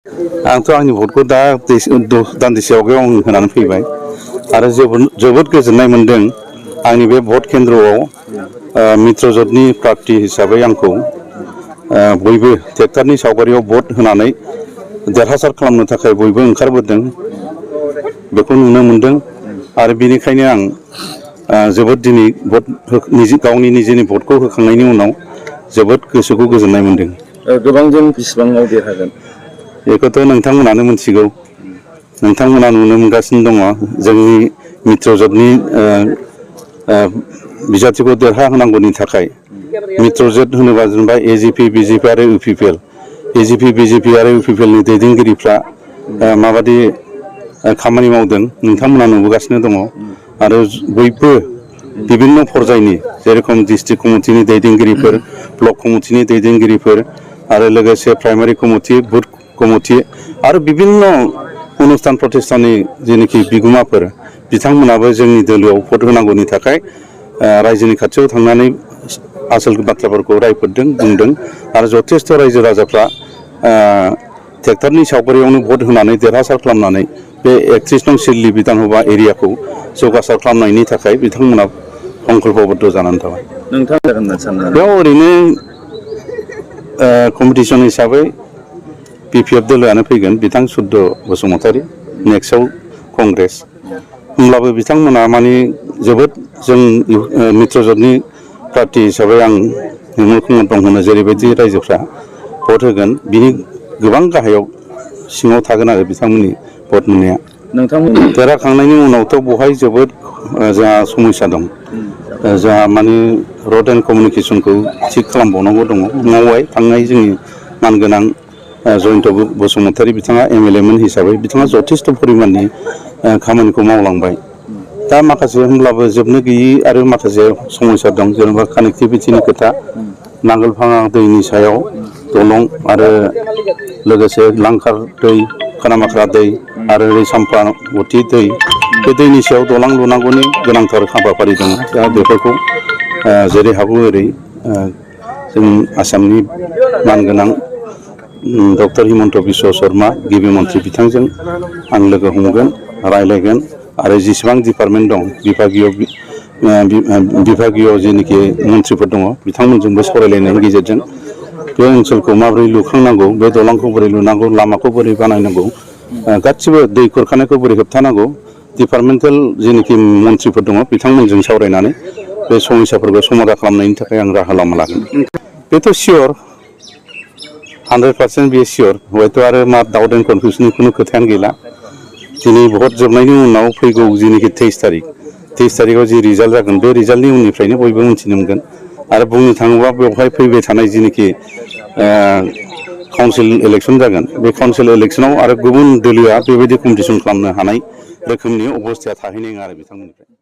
आंथ' आंनि भटखौ दा दान्दिसे आवगायाव आं होनानै फैबाय आरो जोबोद गोजोननाय मोन्दों। आंनि बे भट केन्द्रआव मित्रजोतनि प्रार्थी हिसाबै आंखौ बयबो ट्रेक्टरनि सावगारियाव भट होनानै देरहासार खालामनो थाखाय बयबो ओंखारबोदों बेखौ नुनो मोन्दों आरो बेनिखायनो आं जोबोद दिनै गावनि निजेनि भटखौ होखांनायनि उनाव जोबोद गोसोखौ गोजोननाय मोन्दों। गोबांजों बेसेबाङाव देरहागोन बेखौथ' नोंथांमोनानो मिथिगौ। नोंथांमोना नुनो मोनगासिनो दङ जोंनि मित्रजोतनि बिजाथिखौ देरहाहोनांगौनि थाखाय। मित्रजोत होनोबा जेनेबा एजिपि बिजेपि आरो इउपिपिएल एजिपि बिजेपि आरो इउपिपिएलनि दैदेनगिरिफ्रा माबादि खामानि मावदों नोंथांमोना नुबोगासिनो दङ आरो बयबो बिभिन्न पर्यायनि जेरेखम डिस्ट्रिक्ट कमिटिनि दैदेनगिरिफोर ब्लक कमिटिनि दैदेनगिरिफोर आरो लोगोसे प्राइमारि कमिटि बुथ कमिटि आरो बिभिन्न अनुस्थान प्रतिष्ठाननि जेनेखि बिगोमाफोर बिथांमोनाबो जोंनि दोलोआव भट होनांगौनि थाखाय रायजोनि खाथियाव थांनानै आसोल बाथ्राफोरखौ रायफोदों बुंदों आरो जथेस्थ' रायजो राजाफ्रा ट्रेक्टरनि सावगारियावनो भट होनानै देरहासार खालामनानै बे 31 नं सिडली विधानसभा एरियाखौ जौगासार खालामनायनि थाखाय बिथांमोना संकल्पबद्ध जानानै थाबाय। बेयाव ओरैनो कम्पिटिसन हिसाबै बिपिएफ दोलोआनो फैगोन बिथां सुद्द बसुमतारी नेक्स्टआव कंग्रेस होमब्लाबो बिथांमोना माने जोबोद जों मित्रजोतनि पार्टी हिसाबै आं निमल कुमार ब्रह्मनो जेरैबायदि रायजोफ्रा भट होगोन बिनि गोबां गाहायाव सिङाव थागोन आरो बिथांमोननि भट मोननाया। देरहाखांनायनि उनावथ' बहाय जोबोद जोंहा समस्या दं। जोंहा माने रड एन्ड कमिउनिकेसनखौ थिग खालामबावनांगौ दङ। मावबाय थांनाय जोंनि मानगोनां जयन्त बसुमतारी बिथाङा एमएलए मोन हिसाबै बिथाङा जथेस्थ' परिमाननि खामानिखौ मावलांबाय। दा माखासे होमब्लाबो जोबनो गैयै आरो माखासे समस्या दं जेनेबा कानेक्टिभिटिनि खोथा नांगोलफाङा दैनि सायाव दलं आरो लोगोसे लांखार दै खानामाख्रा दै आरो ओरै साम्पावथि दै बे दैनि सायाव दलां लुनांगौनि गोनांथार हाबाफारि दङ। दा बेफोरखौ जेरै हागौ ओरै जों आसामनि मानगोनां डक्टर हिमन्त बिश्व शर्मा गिबि मन्थ्रि बिथांजों आं लोगो हमगोन रायज्लायगोन आरो जेसेबां डिपार्टमेन्ट दं बिभागीय जेनिखि मन्थ्रिफोर दङ बिथांमोनजोंबो सावरायलायनायनि गेजेरजों बे ओनसोलखौ माबोरै लुखांनांगौ बे दलांखौ बोरै लुनांगौ लामाखौ बोरै बानायनांगौ गासिबो दै खुरखानायखौ बोरै होबथानांगौ डिपार्टमेन्टेल जेनिखि मन्थ्रिफोर दङ बिथांमोनजों सावरायनानै बे समस्याफोरखौ समाधान खालामनायनि थाखाय आं राहा लामा लागोन। बेथ' सियर 100% बे सियर हयथ' आरो मा डाउट एन्ड कनफिउसननि खुनु खोथायानो गैला। दिनै भट जोबनायनि उनाव फैगौ जेनिखि 23 तारिखआव जि रिजाल्ट जागोन बे रिजाल्टनि उननिफ्रायनो बयबो मिथिनो मोनगोन आरो बुंनो थाङोब्ला बेवहाय फैबाय थानाय जेनिखि काउन्सिल इलेक्सन जागोन बे काउन्सिल इलेक्सनाव आरो गुबुन दोलोआ बेबायदि कम्पिटिसन खालामनो हानाय रोखोमनि अबस्थाया थाहैनाय नङा आरो बिथांमोननिफ्राय।